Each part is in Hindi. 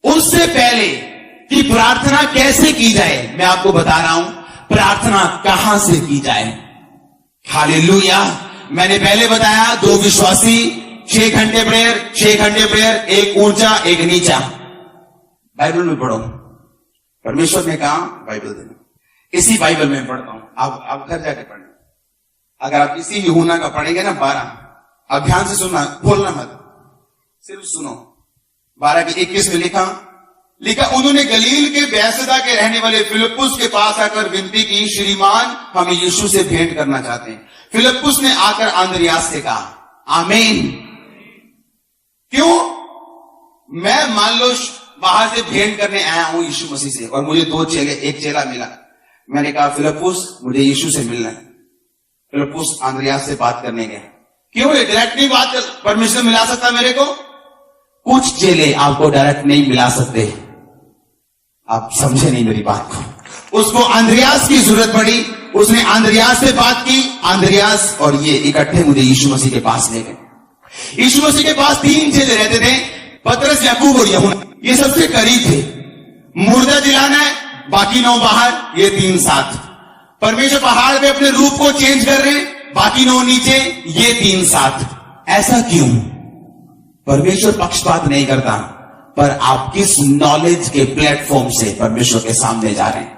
उससे पहले कि प्रार्थना कैसे की जाए, मैं आपको बता रहा हूं प्रार्थना कहां से की जाए। हालेलुया। मैंने पहले बताया 2 विश्वासी 6 घंटे प्रेयर, 6 घंटे प्रेयर, एक ऊंचा एक नीचा। बाइबल में पढ़ो, परमेश्वर ने कहा बाइबल देना, इसी बाइबल में पढ़ता हूं। आप घर जाके पढ़ना। अगर आप इसी यूहन्ना का पढ़ेंगे ना 12, अब ध्यान से सुनना, बोलना मत, सिर्फ सुनो। 12 की 21 में लिखा उन्होंने गलील के बैसदा के रहने वाले फिलिप्पुस के पास आकर विनती की, श्रीमान हम यीशु से भेंट करना चाहते हैं। फिलिप्पुस ने आकर अंद्रियास से कहा आमीन। क्यों? मैं मान लो बाहर से भेंट करने आया हूं यीशु मसीह से, और मुझे 2 चेले, एक चेला मिला। मैंने कहा फिलिप्पुस मुझे यीशु से मिलना है। फिलिप्पुस अंद्रियास से बात करने गया। क्यों? ये डायरेक्ट नहीं बात परमेश्वर मिला सकता मेरे को? कुछ चेले आपको डायरेक्ट नहीं मिला सकते। आप समझे नहीं मेरी बात को। उसको अंद्रियास की जरूरत पड़ी, उसने अंद्रियास से बात की। अंद्रियास और ये इकट्ठे मुझे यीशु मसीह के पास ले गए। यीशु मसीह के पास 3 चेले रहते थे, पतरस, याकूब और यूहन्ना। ये सबसे करीब थे। मुर्दा जिलाना है, बाकी 9 बाहर, ये 3 साथ। परमेश्वर पहाड़ पे अपने रूप को चेंज कर रहे, बाकी 9 नीचे, ये 3 साथ। ऐसा क्यों? परमेश्वर पक्षपात नहीं करता, पर आप किस नॉलेज के प्लेटफॉर्म से परमेश्वर के सामने जा रहे हैं।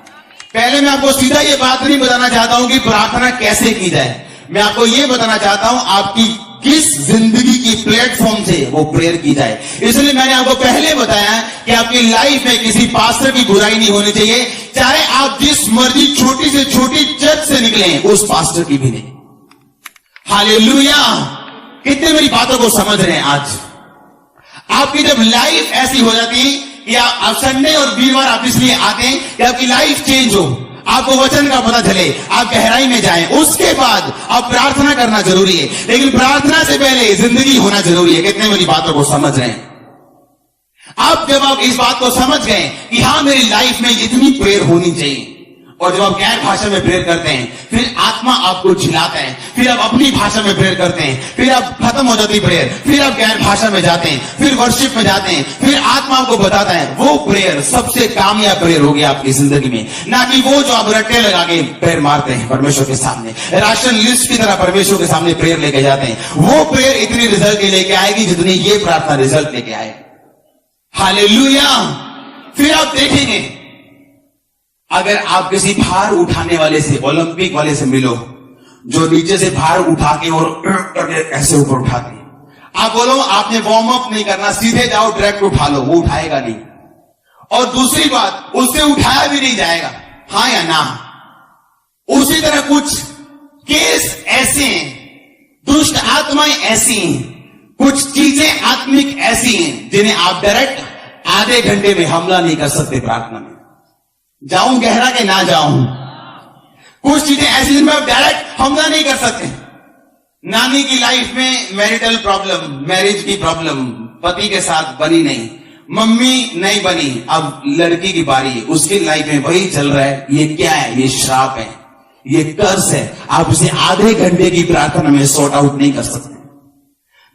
पहले मैं आपको सीधा ये बात नहीं बताना चाहता हूं कि प्रार्थना कैसे की जाए। मैं आपको ये बताना चाहता हूं आपकी किस जिंदगी की प्लेटफॉर्म से वो प्रेयर की जाए। इसलिए मैंने आपको पहले बताया कि आपकी लाइफ में किसी पास्टर की बुराई नहीं होनी चाहिए, चाहे आप जिस मर्जी छोटी से छोटी चर्च से निकले, उस पास्टर की भी नहीं। हालेलुया। कितने मेरी बातों को समझ रहे हैं? आज आपकी जब लाइफ ऐसी हो जाती है कि आप संडे और वीरवार आप इसलिए आते हैं कि आपकी लाइफ चेंज हो, आपको वचन का पता चले, आप गहराई में जाएं, उसके बाद आप प्रार्थना करना जरूरी है। लेकिन प्रार्थना से पहले जिंदगी होना जरूरी है। कितने मेरी बातों को समझ रहे हैं? आप जब आप इस बात को समझ गए कि हाँ मेरी लाइफ में इतनी प्रेयर होनी चाहिए, और जब आप गैर भाषा में प्रेयर करते हैं, फिर आत्मा आपको झिलाता है, फिर आप अपनी भाषा में प्रेयर करते हैं, फिर आप खत्म हो जाती प्रेयर, फिर आप गैर भाषा में जाते हैं, फिर वर्शिप में जाते हैं, फिर आत्मा आपको बताता है वो प्रेयर सबसे कामयाब प्रेयर होगी आपकी जिंदगी में, ना कि वो जो आप रट्टे लगा के प्रेयर मारते हैं परमेश्वर के सामने, राशन लिस्ट की तरह परमेश्वर के सामने प्रेयर लेके जाते हैं। वो प्रेयर इतनी रिजल्ट लेके आएगी जितनी ये प्रार्थना रिजल्ट लेके आए। हालेलुया। फिर आप देखेंगे, अगर आप किसी भार उठाने वाले से, ओलंपिक वाले से मिलो, जो नीचे से भार उठा के और ऐसे ऊपर उठाते हैं, आप बोलो आपने वार्म अप नहीं करना, सीधे जाओ डायरेक्ट उठा लो, वो उठाएगा नहीं। और दूसरी बात, उससे उठाया भी नहीं जाएगा, हाँ या ना। उसी तरह कुछ केस ऐसे हैं, दुष्ट आत्माएं ऐसी हैं, कुछ चीजें आत्मिक ऐसी हैं जिन्हें आप डायरेक्ट आधे घंटे में हमला नहीं कर सकते प्रार्थना में। जाऊं गहरा के ना जाऊं, कुछ चीजें ऐसी जिनमें आप डायरेक्ट हमला नहीं कर सकते। नानी की लाइफ में मैरिटल प्रॉब्लम, मैरिज की प्रॉब्लम, पति के साथ बनी नहीं, मम्मी नहीं बनी, अब लड़की की बारी है, उसकी लाइफ में वही चल रहा है। ये क्या है? ये श्राप है, ये कर्स है। आप इसे आधे घंटे की प्रार्थना में सॉर्ट आउट नहीं कर सकते।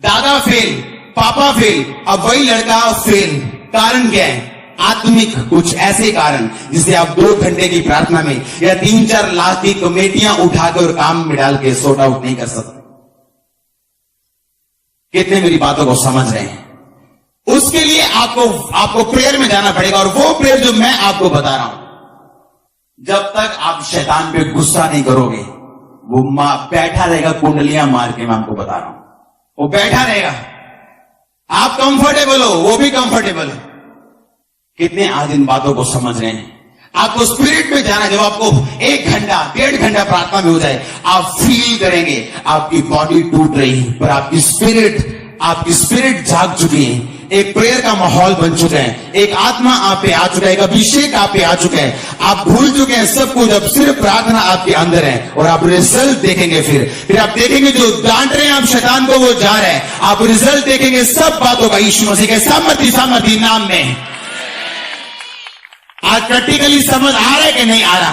दादा फेल, पापा फेल, अब वही लड़का फेल। कारण क्या है? आत्मिक कुछ ऐसे कारण जिसे आप 2 घंटे की प्रार्थना में या 3-4 लाख की कमेटियां उठाकर और काम में डाल के सॉर्ट आउट नहीं कर सकते। कितने मेरी बातों को समझ रहे हैं? उसके लिए आपको प्रेयर में जाना पड़ेगा, और वो प्रेयर जो मैं आपको बता रहा हूं, जब तक आप शैतान पे गुस्सा नहीं करोगे, वो बैठा रहेगा कुंडलियां मार के। मैं आपको बता रहा हूं, वो बैठा रहेगा। आप कंफर्टेबल हो, वो भी कंफर्टेबल है। कितने आज इन बातों को समझ रहे हैं? आपको स्पिरिट में जाना, जब आपको 1 घंटा 1.5 घंटा प्रार्थना में हो जाए, आप फील करेंगे आपकी बॉडी टूट रही है, पर आपकी स्पिरिट जाग चुकी है। एक प्रेयर का माहौल बन चुका है, एक आत्मा आप पे आ चुका है, एक अभिषेक आप पे आ चुका है। आप भूल चुके हैं सब कुछ, अब सिर्फ प्रार्थना आपके अंदर है, और आप रिजल्ट देखेंगे। फिर आप देखेंगे जो डांट रहे हैं आप शैतान को, वो जा रहे हैं। आप रिजल्ट देखेंगे सब बातों का यीशु मसीह के सामर्थी नाम में। आज प्रैक्टिकली समझ आ रहा है कि नहीं आ रहा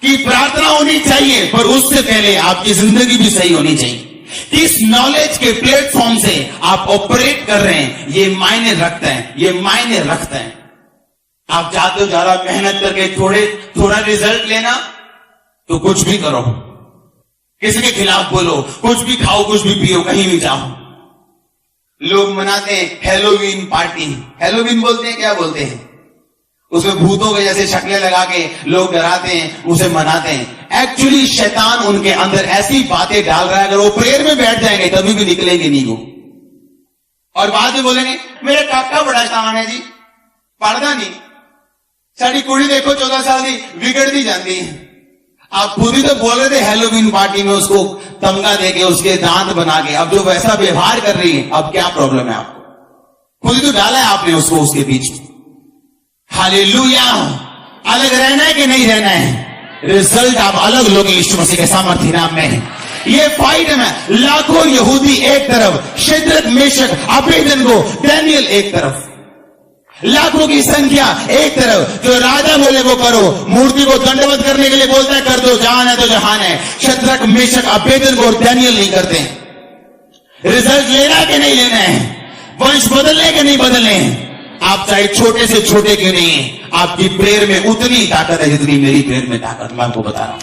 कि प्रार्थना होनी चाहिए, पर उससे पहले आपकी जिंदगी भी सही होनी चाहिए। किस नॉलेज के प्लेटफॉर्म से आप ऑपरेट कर रहे हैं, ये मायने रखते हैं, ये मायने रखते हैं। आप चाहते हो ज्यादा मेहनत करके थोड़ा रिजल्ट लेना, तो कुछ भी करो, किसी के खिलाफ बोलो, कुछ भी खाओ, कुछ भी पियो, कहीं भी जाओ। लोग मनाते हैं हैलोवीन पार्टी, हैलोवीन बोलते हैं, क्या बोलते हैं, उसमें भूतों के जैसे शक्लें लगा के लोग डराते हैं, उसे मनाते हैं। एक्चुअली शैतान उनके अंदर ऐसी बातें डाल रहा है, अगर वो प्रेयर में बैठ जाएंगे तभी भी निकलेंगे नहीं वो, और बाद में बोलेंगे मेरे काका बड़ा शैतान है जी, पढ़ता नहीं, साड़ी कुड़ी देखो 14 साल की बिगड़ दी जाती है। आप खुद ही तो बोल रहे थे हैलोवीन पार्टी में उसको तमगा देके उसके दांत बना के, अब जो वैसा व्यवहार कर रही है, अब क्या प्रॉब्लम है आपको? खुद ही तो डाला है आपने उसको उसके बीच में। हालेलुया। अलग रहना है कि नहीं रहना है? रिजल्ट आप अलग लोग यीशु मसीह के सामर्थ्य नाम में है। ये फाइट में लाखों यहूदी एक तरफ, शद्रक मेशक अबेदनगो दानियल एक तरफ, लाखों की संख्या एक तरफ। जो राजा बोले वो करो, मूर्ति को दंडवत करने के लिए बोलता है कर दो, जहान है तो जहान है। शद्रक मेशक अबेदनगो और दानियल नहीं करते। रिजल्ट लेना है कि नहीं लेना है? वंश बदलने के नहीं बदलने हैं? आप चाहे छोटे से छोटे क्यों नहीं है, आपकी प्रेयर में उतनी ताकत है जितनी मेरी प्रेयर में ताकत। मैं आपको बता रहा हूं,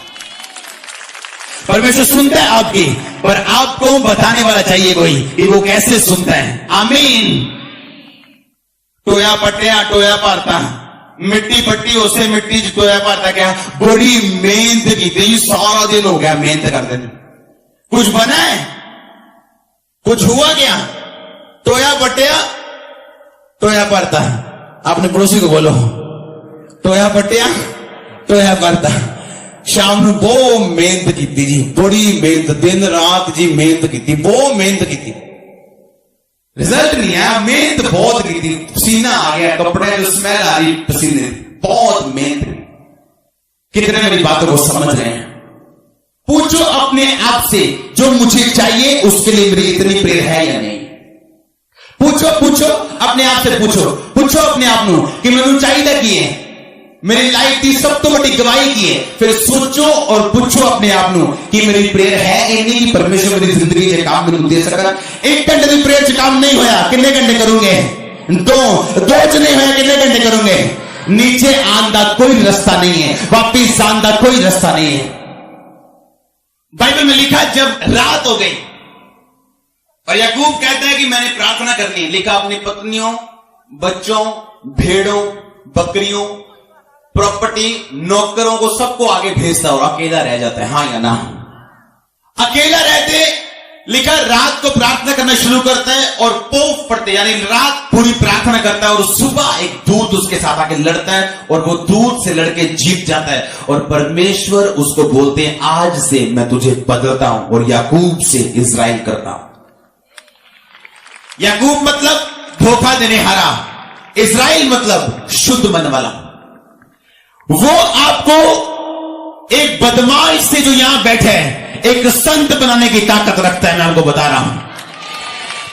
परमेश्वर सुनता है आपकी, पर आपको बताने वाला चाहिए कोई कि वो कैसे सुनता है। आमीन। टोया पट्टिया टोया पारता, मिट्टी पट्टी उसे मिट्टी टोया पारता, क्या बड़ी मेहनत की थी, सारा दिन हो गया मेहनत करते थे, कुछ बना है, कुछ हुआ क्या? टोया पट्टिया टोया पारता। आपने पड़ोसी को बोलो टोया पट्टिया टोया पारता। शाम में वो मेहनत की थी जी, बड़ी मेहनत, दिन रात जी मेहनत की थी, वो मेहनत की थी, रिजल्ट नहीं आया, मेहनत बहुत की थी, पसीना आ गया, कपड़े में स्मेल आ रही पसीने, बहुत मेहनत। कितने मेरी बातों को समझ रहे हैं? पूछो अपने आप से, जो मुझे चाहिए उसके लिए मेरी इतनी प्रेयर है या नहीं? पूछो अपने आप से, पूछो अपने आप को कि मैंने चाहिए कि है मेरी लाइफ की सब तो बड़ी गवाही की है। फिर सोचो और पूछो अपने आप को कि मेरी प्रेयर है या नहीं, परमेश्वर मेरी जिंदगी से काम नहीं दे सकता। 1 घंटे की प्रेयर से काम नहीं होया, कितने घंटे करोगे? 2 नहीं होया, कितने घंटे करोगे? नीचे आने का कोई रास्ता नहीं है, वापिस जाने का कोई रास्ता नहीं है। बाइबल में लिखा जब रात हो गई और याकूब कहता है कि मैंने प्रार्थना करनी है, लिखा अपनी पत्नियों, बच्चों, भेड़ों, बकरियों, प्रॉपर्टी, नौकरों को सबको आगे भेजता और अकेला रह जाता है। हाँ या ना? अकेला रहते, लिखा रात को प्रार्थना करना शुरू करता है और पोफ पड़ते, यानी रात पूरी प्रार्थना करता है और सुबह एक दूत उसके साथ आके लड़ता है और वो दूत से लड़के जीत जाता है और परमेश्वर उसको बोलते हैं आज से मैं तुझे बदलता हूं और याकूब से इजराइल करता हूं। याकूब मतलब धोखा देने हारा, इजराइल मतलब शुद्ध मन वाला। वो आपको एक बदमाश से जो यहां बैठे हैं एक संत बनाने की ताकत रखता है। मैं आपको बता रहा हूं,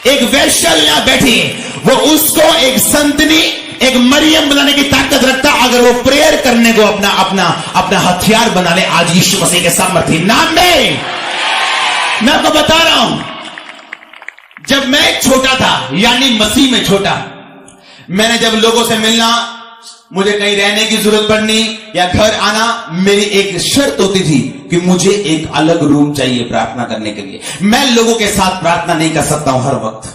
एक वैश्य यहां बैठी है, वो उसको एक संतनी, एक मरियम बनाने की ताकत रखता है अगर वो प्रेयर करने को अपना अपना अपना हथियार बना ले। आज यीशु मसीह के सामर्थ्य नाम में मैं आपको बता रहा हूं, जब मैं छोटा था, यानी मसीह में छोटा, मैंने जब लोगों से मिलना, मुझे कहीं रहने की जरूरत पड़नी या घर आना, मेरी एक शर्त होती थी कि मुझे एक अलग रूम चाहिए प्रार्थना करने के लिए। मैं लोगों के साथ प्रार्थना नहीं कर सकता हूं हर वक्त,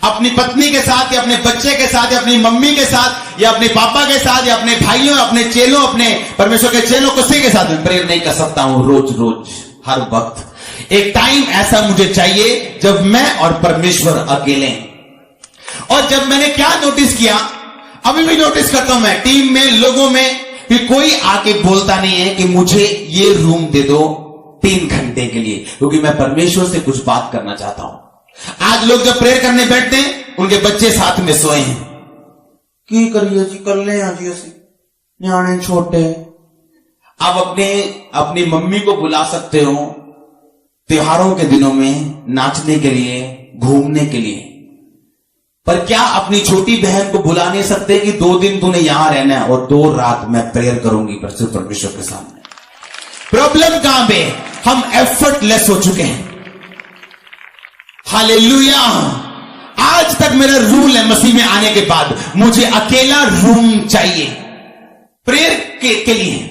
अपनी पत्नी के साथ या अपने बच्चे के साथ या अपनी मम्मी के साथ या अपने पापा के साथ या अपने भाइयों, अपने चेलों, अपने परमेश्वर के चेलों, किसी के साथ मैं प्रेयर नहीं कर सकता हूं रोज रोज हर वक्त। एक टाइम ऐसा मुझे चाहिए जब मैं और परमेश्वर अकेले। और जब मैंने क्या नोटिस किया, अभी भी नोटिस करता हूं मैं टीम में, लोगों में, कि कोई आके बोलता नहीं है कि मुझे ये रूम दे दो 3 घंटे के लिए, क्योंकि मैं परमेश्वर से कुछ बात करना चाहता हूं। आज लोग जब प्रेयर करने बैठते हैं, उनके बच्चे साथ में सोए हैं, की करिए जी, कर ले जी, न्याणे छोटे। आप अपनी मम्मी को बुला सकते हो त्योहारों के दिनों में नाचने के लिए, घूमने के लिए, पर क्या अपनी छोटी बहन को बुला नहीं सकते कि 2 दिन तूने यहां रहना है और 2 रात मैं प्रेयर करूंगी परमेश्वर के सामने? प्रॉब्लम कहां पे? हम एफर्टलेस हो चुके हैं। हालेलुया। आज तक मेरा रूल है मसीह में आने के बाद, मुझे अकेला रूम चाहिए प्रेयर के लिए।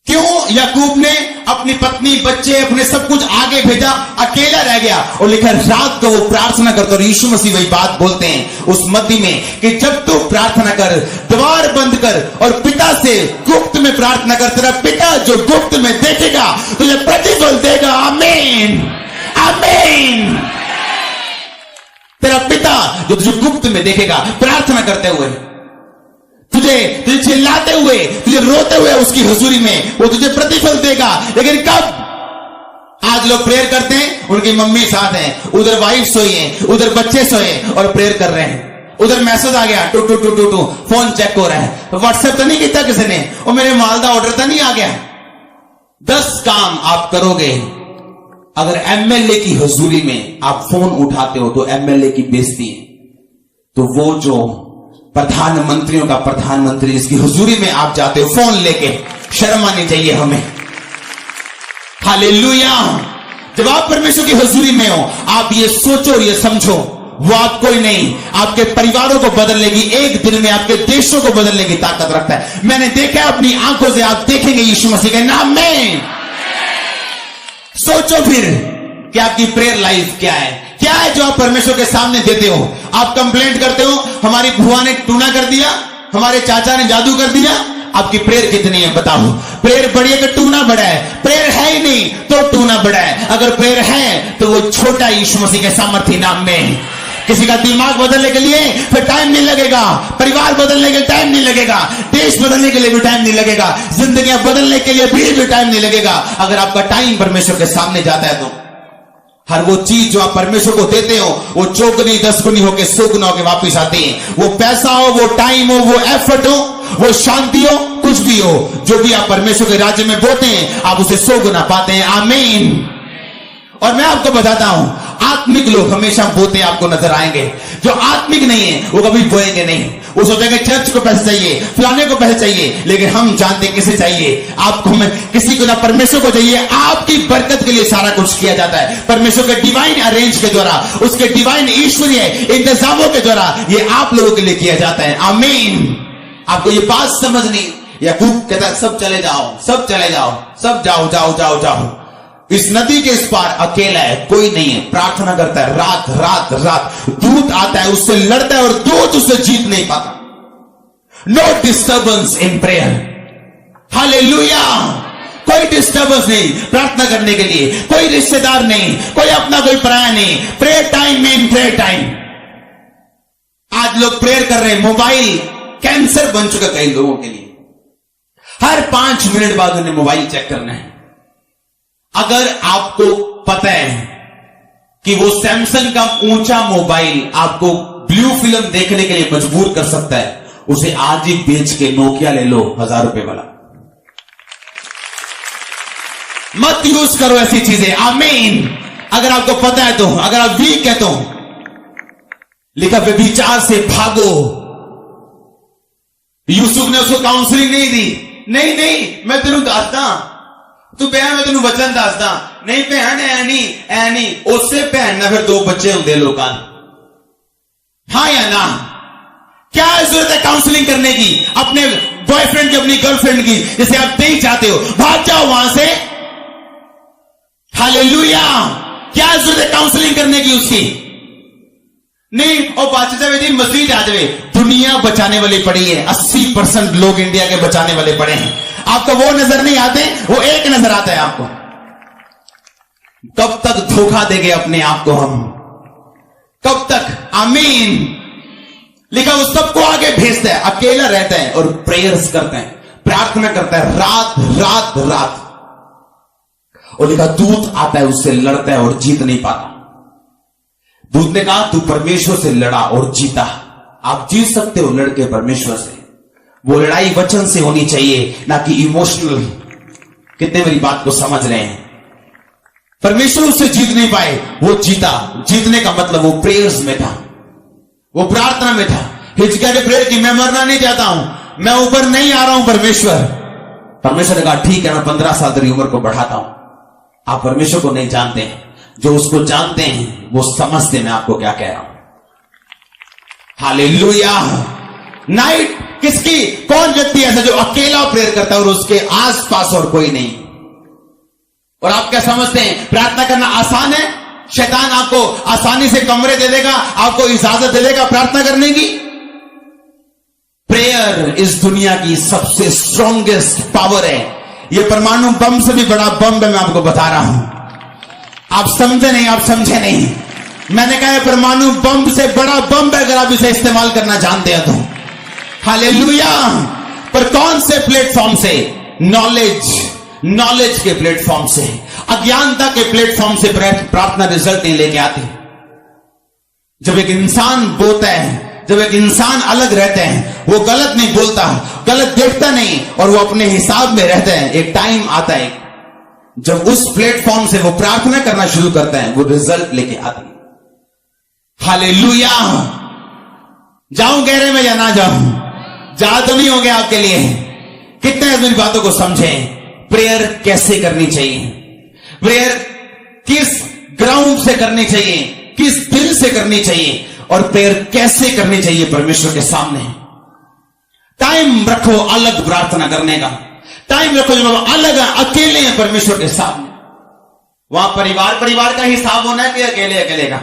क्यों याकूब ने अपनी पत्नी, बच्चे, अपने सब कुछ आगे भेजा, अकेला रह गया और लिखा रात को वो प्रार्थना करता। और यीशु मसीह वही बात बोलते हैं उस मत्ती में कि जब तू प्रार्थना कर, द्वार बंद कर और पिता से गुप्त में प्रार्थना कर, तेरा पिता जो गुप्त में देखेगा तुझे प्रतिफल देगा। आमीन, आमीन। तेरा पिता जो तुझे गुप्त में देखेगा प्रार्थना करते हुए, तुझे चिल्लाते हुए, तुझे रोते हुए उसकी हुजूरी में, वो तुझे प्रतिफल देगा। लेकिन कब? आज लोग प्रेयर करते हैं, उनकी मम्मी साथ है, उधर वाइफ सोई है, उधर बच्चे सोए और प्रेयर कर रहे हैं। उधर मैसेज आ गया, two two two two two, phone check हो रहा है, व्हाट्सएप तो नहीं किया किसी ने, और मेरे मालदा ऑर्डर तो नहीं आ गया। 10 काम आप करोगे अगर एमएलए की हुजूरी में आप फोन उठाते हो तो एमएलए की बेइज्जती है। तो वो जो प्रधानमंत्रियों का प्रधानमंत्री जिसकी हुजूरी में आप जाते हो फोन लेके, शर्म आनी चाहिए हमें। हालेलुया। जब आप परमेश्वर की हुजूरी में हो, आप ये सोचो और ये समझो, वो आप कोई नहीं, आपके परिवारों को बदलने की, एक दिन में आपके देशों को बदलने की ताकत रखता है। मैंने देखा अपनी आंखों से, आप देखेंगे यीशु मसीह के नाम में। सोचो फिर कि आपकी प्रेयर लाइफ क्या है जो आप परमेश्वर के सामने देते हो। आप कंप्लेंट करते हो हमारी बुआ ने टूना कर दिया, हमारे चाचा ने जादू कर दिया। आपकी प्रेयर कितनी है बताओ? प्रेयर बढ़ी है कि टूना बड़ा है? प्रेयर है ही नहीं तो टूना बड़ा है। अगर प्रेयर है तो वो छोटा यीशु मसीह के सामर्थ्य नाम में। किसी का दिमाग बदलने के लिए फिर टाइम नहीं लगेगा, परिवार बदलने के लिए टाइम नहीं लगेगा, देश बदलने के लिए भी टाइम नहीं लगेगा, जिंदगियां बदलने के लिए भी टाइम नहीं लगेगा। अगर आपका टाइम परमेश्वर के सामने जाता है तो हर वो चीज जो आप परमेश्वर को देते हो वो चौगुनी 10 गुनी होकर 100 गुना होकर वापिस आती है। वो पैसा हो, वो टाइम हो, वो एफर्ट हो, वो शांति हो, कुछ भी हो, जो भी आप परमेश्वर के राज्य में बोते हैं आप उसे 100 गुना पाते हैं। आमीन। और मैं आपको बताता हूं, आत्मिक लोग हमेशा बोते आपको नजर आएंगे, जो आत्मिक नहीं है वो कभी बोएंगे नहीं। वो सोचेंगे चर्च को पैसे चाहिए, फलाने को पैसे चाहिए, लेकिन हम जानते किसे चाहिए? आपको, किसी को ना परमेश्वर को चाहिए। आपकी बरकत के लिए सारा कुछ किया जाता है परमेश्वर के डिवाइन अरेंज के द्वारा, उसके डिवाइन ईश्वरीय इंतजामों के द्वारा ये आप लोगों के लिए किया जाता है। आमीन। आपको ये बात समझनी। याकूब कहता है सब चले जाओ, सब चले जाओ, सब जाओ जाओ जाओ जाओ। इस नदी के इस पार अकेला है, कोई नहीं है। प्रार्थना करता है रात रात रात, दूत आता है उससे लड़ता है और दूत उससे जीत नहीं पाता। No disturbance in prayer. Hallelujah. कोई डिस्टर्बेंस नहीं प्रार्थना करने के लिए, कोई रिश्तेदार नहीं, कोई अपना कोई पराया नहीं। प्रेयर टाइम में प्रेयर टाइम। आज लोग प्रेयर कर रहे हैं, मोबाइल कैंसर बन चुका कई लोगों के लिए। हर 5 मिनट बाद उन्हें मोबाइल चेक करना है। अगर आपको पता है कि वो सैमसंग का ऊंचा मोबाइल आपको ब्लू फिल्म देखने के लिए मजबूर कर सकता है, उसे आज ही बेच के नोकिया ले लो 1000 रुपए वाला। मत यूज करो ऐसी चीजें। आमीन। अगर आपको पता है तो, अगर आप वीक है तो लिखा व्यभिचार से भागो। यूसुफ ने उसको काउंसलिंग नहीं दी। नहीं नहीं मैं तेनू दसदा, तू भैन मैं तेनू वचन दसदा। नहीं भैन ऐ नहीं उससे भैन ना फिर 2 बच्चे होंगे लोगों। हाँ या ना? क्या जरूरत है काउंसलिंग करने की अपने बॉयफ्रेंड की, अपनी गर्लफ्रेंड की, जैसे आप नहीं चाहते हो? भाग जाओ वहां से। हालेलुया। क्या जरूरत है काउंसलिंग करने की उसकी? नहीं और बच जाए मस्जिद आ जाए। दुनिया बचाने वाली पड़ी है, 80% लोग इंडिया के बचाने वाले पड़े हैं। आपको वो नजर नहीं आते, वो एक नजर आता है आपको। कब तक धोखा देंगे अपने आप को हम? कब तक? आमीन। लिखा वो सबको आगे भेजता है, अकेला रहता है और प्रेयर्स करते हैं, प्रार्थना करता है रात रात रात। और लिखा दूत आता है उससे लड़ता है और जीत नहीं पाता। दूत ने कहा तू परमेश्वर से लड़ा और जीता। आप जीत सकते हो लड़के परमेश्वर से। वो लड़ाई वचन से होनी चाहिए, ना कि इमोशनल। कितने मेरी बात को समझ रहे हैं? परमेश्वर उससे जीत नहीं पाए, वो जीता। जीतने का मतलब वो प्रेयर्स में था, वो प्रार्थना में था। हिचकिया ने प्रेयर की, मैं मरना नहीं चाहता हूं, मैं ऊपर नहीं आ रहा हूं परमेश्वर। परमेश्वर ने कहा ठीक है, मैं 15 साल तेरी उम्र को बढ़ाता हूं। आप परमेश्वर को नहीं जानते हैं। जो उसको जानते हैं वो समझते मैं आपको क्या कह रहा हूं। हालेलुया। नाइट किसकी, कौन व्यक्ति ऐसा जो अकेला प्रेयर करता है और उसके आसपास और कोई नहीं। और आप क्या समझते हैं प्रार्थना करना आसान है? शैतान आपको आसानी से कमरे दे देगा, आपको इजाजत दे देगा प्रार्थना करने की? प्रेयर इस दुनिया की सबसे स्ट्रॉन्गेस्ट पावर है। यह परमाणु बम से भी बड़ा बम है, मैं आपको बता रहा हूं। आप समझे नहीं, आप समझे नहीं। मैंने कहा परमाणु बम से बड़ा बम है, अगर आप इसे इस्तेमाल करना जानते हैं तो। हालेलुया। पर कौन से प्लेटफॉर्म से? नॉलेज के प्लेटफॉर्म से, अज्ञानता के प्लेटफॉर्म से प्रार्थना रिजल्ट नहीं लेके आती। जब एक इंसान बोलता है, जब एक इंसान अलग रहते हैं, वो गलत नहीं बोलता, गलत देखता नहीं, और वो अपने हिसाब में रहते हैं, एक टाइम आता है जब उस प्लेटफॉर्म से वो प्रार्थना करना शुरू करते हैं, वो रिजल्ट लेके आते हैं। हालेलुया। जाऊं गहरे में या ना जाऊं? जा तो नहीं हो गया आपके लिए? कितने मेरी बातों को समझें? प्रेयर कैसे करनी चाहिए, प्रेयर किस ग्राउंड से करनी चाहिए, किस दिल से करनी चाहिए, और प्रेयर कैसे करनी चाहिए परमेश्वर के सामने। टाइम रखो अलग प्रार्थना करने का, टाइम रखो जब आप अलग अकेले हैं परमेश्वर के सामने। वहां परिवार का हिसाब होना है कि अकेले का?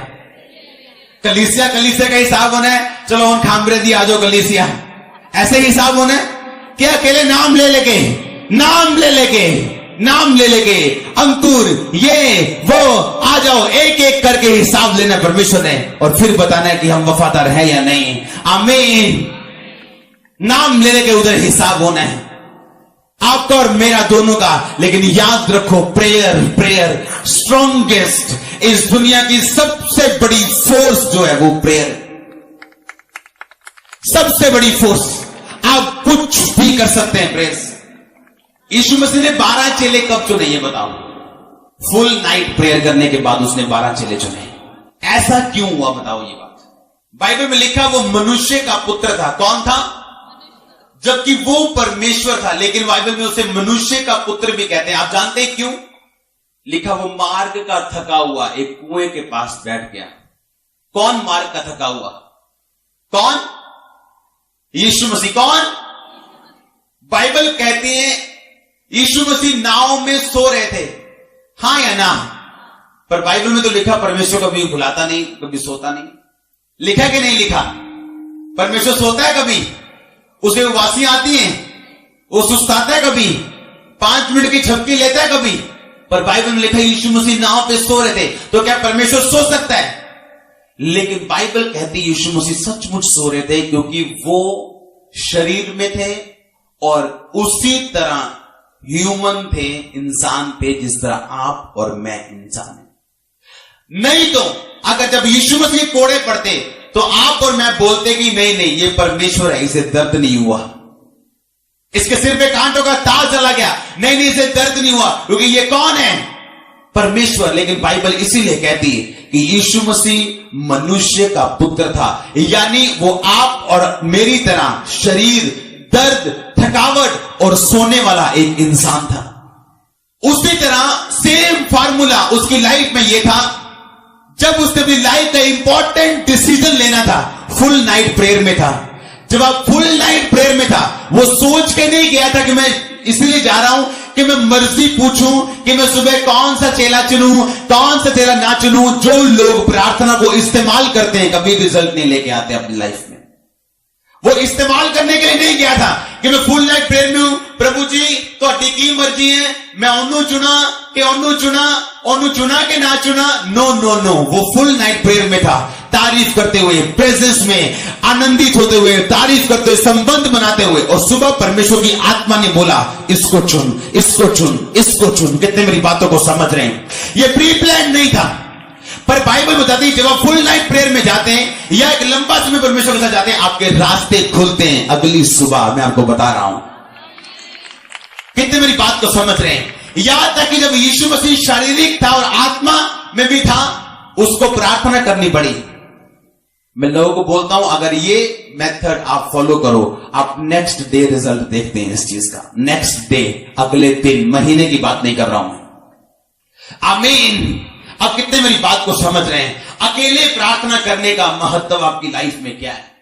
कलीसिया का हिसाब होना है, चलो उन खामरे दी आ जाओ कलीसिया, ऐसे हिसाब होना है कि अकेले नाम ले लेके अंकुर ये वो आ जाओ, एक एक करके हिसाब लेना परमेश्वर ने, और फिर बताना है कि हम वफादार हैं या नहीं। आमीन। नाम ले लेके उधर हिसाब होना है आपका और मेरा दोनों का। लेकिन याद रखो प्रेयर स्ट्रॉन्गेस्ट, इस दुनिया की सबसे बड़ी फोर्स जो है वो प्रेयर, सबसे बड़ी फोर्स। आप कुछ भी कर सकते हैं प्रेयर से। यीशु मसीह ने 12 चेले कब चुने ये बताओ? फुल नाइट प्रेयर करने के बाद उसने 12 चेले चुने। ऐसा क्यों हुआ बताओ ये बात? बाइबल में लिखा वो मनुष्य का पुत्र था। कौन था? जबकि वो परमेश्वर था, लेकिन बाइबल में उसे मनुष्य का पुत्र भी कहते हैं। आप जानते हैं क्यों? लिखा वो मार्ग का थका हुआ एक कुएं के पास बैठ गया। कौन मार्ग का थका हुआ? कौन? यीशु मसीह। कौन? बाइबल कहती है यीशु मसीह नाव में सो रहे थे। हां या ना? पर बाइबल में तो लिखा परमेश्वर कभी भुलाता नहीं, कभी सोता नहीं। लिखा कि नहीं लिखा? परमेश्वर सोता है कभी? उसे उबासी आती है? वो सुस्ताता है कभी? 5 मिनट की झपकी लेता है कभी? पर बाइबल में लिखा यीशु मसीह नाव पे सो रहे थे। तो क्या परमेश्वर सो सकता है? लेकिन बाइबल कहती यीशु मसीह सचमुच सो रहे थे, क्योंकि वो शरीर में थे और उसी तरह ह्यूमन थे, इंसान थे, जिस तरह आप और मैं इंसान हैं। नहीं तो अगर जब यीशु मसीह कोड़े पड़ते तो आप और मैं बोलते कि नहीं ये परमेश्वर है, इसे दर्द नहीं हुआ, इसके सिर पे कांटों का ताज चला गया, नहीं इसे दर्द नहीं हुआ, क्योंकि ये कौन है? परमेश्वर। लेकिन बाइबल इसीलिए कहती है कि यीशु मसीह मनुष्य का पुत्र था, यानी वो आप और मेरी तरह शरीर, दर्द, थकावट और सोने वाला एक इंसान था। उसी तरह सेम फार्मूला उसकी लाइफ में ये था। जब उसने अपनी लाइफ का इंपॉर्टेंट डिसीजन लेना था, फुल नाइट प्रेयर में था। जब आप फुल नाइट प्रेयर में था, वो सोच के नहीं गया था कि मैं इसलिए जा रहा हूं कि मैं मर्जी पूछूं कि मैं सुबह कौन सा चेला चुनूं, कौन सा चेला ना चुनूं। जो लोग प्रार्थना को इस्तेमाल करते हैं कभी रिजल्ट नहीं लेके आते अपनी लाइफ में। वो इस्तेमाल करने के लिए नहीं गया था कि मैं फुल नाइट प्रेयर में हूं, प्रभु जी तो की मर्जी है, मैं ओनू चुना कि ओनू चुना कि ना चुना। नो, वो फुल नाइट प्रेयर में था, तारीफ करते हुए, प्रेजेंस में आनंदित होते हुए, तारीफ करते हुए, संबंध बनाते हुए। और सुबह परमेश्वर की आत्मा ने बोला इसको चुन, इसको चुन, इसको चुन। कितने मेरी बातों को समझ रहे हैं? ये प्री प्लान नहीं था। पर बाइबल बताती है जब आप फुल नाइट प्रेयर में जाते हैं या एक लंबा समय परमेश्वर के साथ जाते हैं, आपके रास्ते खुलते हैं अगली सुबह। मैं आपको बता रहा हूं, कितने मेरी बात को समझ रहे हैं? यहां तक कि जब यीशु मसीह शारीरिक था और आत्मा में भी था, उसको प्रार्थना करनी पड़ी। मैं लोगों को बोलता हूं अगर ये मेथड आप फॉलो करो, आप नेक्स्ट डे रिजल्ट देखते हैं इस चीज का। नेक्स्ट डे, अगले दिन, महीने की बात नहीं कर रहा हूं मैं। आमीन। आप कितने मेरी बात को समझ रहे हैं? अकेले प्रार्थना करने का महत्व आपकी लाइफ में क्या है?